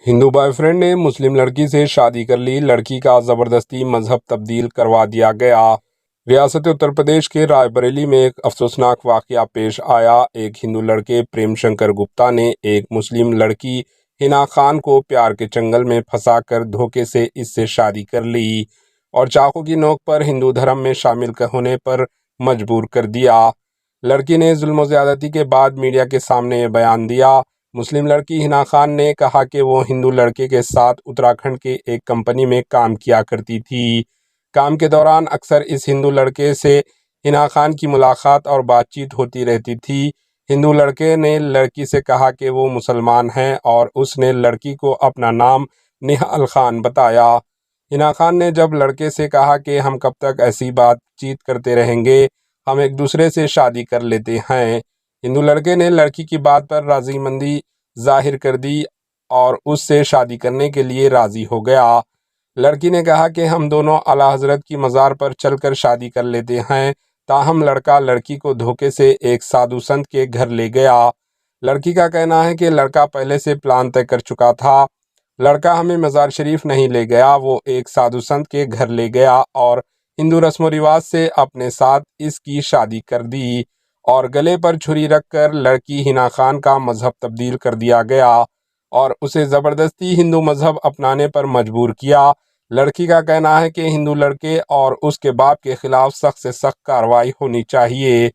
Hindu boyfriend ने मुस्लिम लड़की से शादी कर ली। लड़की का जबरदस्ती मजहब तब्दील करवा दिया गया। रियासत उत्तर प्रदेश के रायबरेली में एक अफसोसनाक वाकया पेश आया। एक हिंदू लड़के प्रेम शंकर गुप्ता ने एक मुस्लिम लड़की हिना खान को प्यार के चंगल में फंसाकर धोखे से इससे शादी कर ली और चाकू की नोक पर हिंदू धर्म में शामिल होने पर मजबूर कर दिया। लड़की ने जुल्म ज्यादती के बाद मीडिया के सामने बयान दिया। मुस्लिम लड़की हिना खान ने कहा कि वो हिंदू लड़के के साथ उत्तराखंड के एक कंपनी में काम किया करती थी। काम के दौरान अक्सर इस हिंदू लड़के से हिना खान की मुलाकात और बातचीत होती रहती थी। हिंदू लड़के ने लड़की से कहा कि वो मुसलमान हैं और उसने लड़की को अपना नाम निहाल खान बताया। हिना खान ने जब लड़के से कहा कि हम कब तक ऐसी बातचीत करते रहेंगे, हम एक दूसरे से शादी कर लेते हैं। हिंदू लड़के ने लड़की की बात पर राजीमंदी जाहिर कर दी और उससे शादी करने के लिए राजी हो गया। लड़की ने कहा कि हम दोनों आला हजरत की मज़ार पर चलकर शादी कर लेते हैं। ताहम लड़का लड़की को धोखे से एक साधु संत के घर ले गया। लड़की का कहना है कि लड़का पहले से प्लान तय कर चुका था। लड़का हमें मज़ार शरीफ नहीं ले गया, वो एक साधु संत के घर ले गया और हिंदू रस्म रिवाज से अपने साथ इसकी शादी कर दी और गले पर छुरी रखकर लड़की हिना खान का मजहब तब्दील कर दिया गया और उसे ज़बरदस्ती हिंदू मजहब अपनाने पर मजबूर किया। लड़की का कहना है कि हिंदू लड़के और उसके बाप के खिलाफ सख्त से सख्त कार्रवाई होनी चाहिए।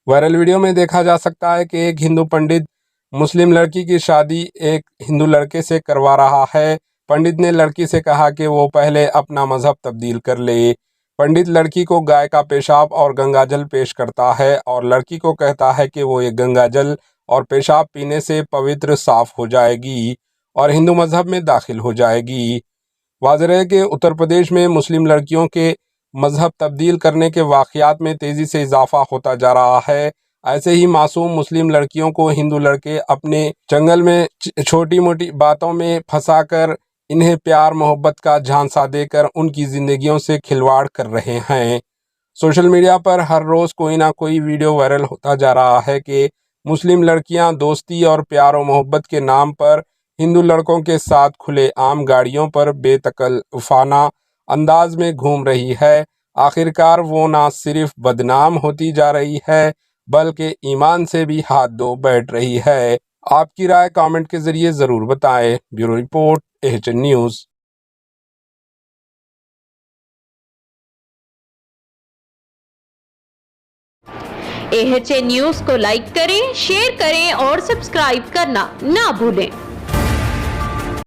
वायरल वीडियो में देखा जा सकता है कि एक हिंदू पंडित मुस्लिम लड़की की शादी एक हिंदू लड़के से करवा रहा है। पंडित ने लड़की से कहा कि वो पहले अपना मजहब तब्दील कर ले। पंडित लड़की को गाय का पेशाब और गंगाजल पेश करता है और लड़की को कहता है कि वो ये गंगाजल और पेशाब पीने से पवित्र साफ हो जाएगी और हिंदू मजहब में दाखिल हो जाएगी। वाज़ेह है कि उत्तर प्रदेश में मुस्लिम लड़कियों के मजहब तब्दील करने के वाक़यात में तेज़ी से इजाफा होता जा रहा है। ऐसे ही मासूम मुस्लिम लड़कियों को हिंदू लड़के अपने चंगल में छोटी मोटी बातों में फंसाकर इन्हें प्यार मोहब्बत का झांसा देकर उनकी ज़िंदगियों से खिलवाड़ कर रहे हैं। सोशल मीडिया पर हर रोज़ कोई ना कोई वीडियो वायरल होता जा रहा है कि मुस्लिम लड़कियां दोस्ती और प्यार और मोहब्बत के नाम पर हिंदू लड़कों के साथ खुलेआम गाड़ियों पर बेतकल्लुफ़ाना अंदाज में घूम रही है। आखिरकार वो ना सिर्फ बदनाम होती जा रही है बल्कि ईमान से भी हाथ धो बैठ रही है। आपकी राय कमेंट के ज़रिए ज़रूर बताएं। Bureau report, AHN news. AHN news को लाइक करें, शेयर करें और सब्सक्राइब करना ना भूलें।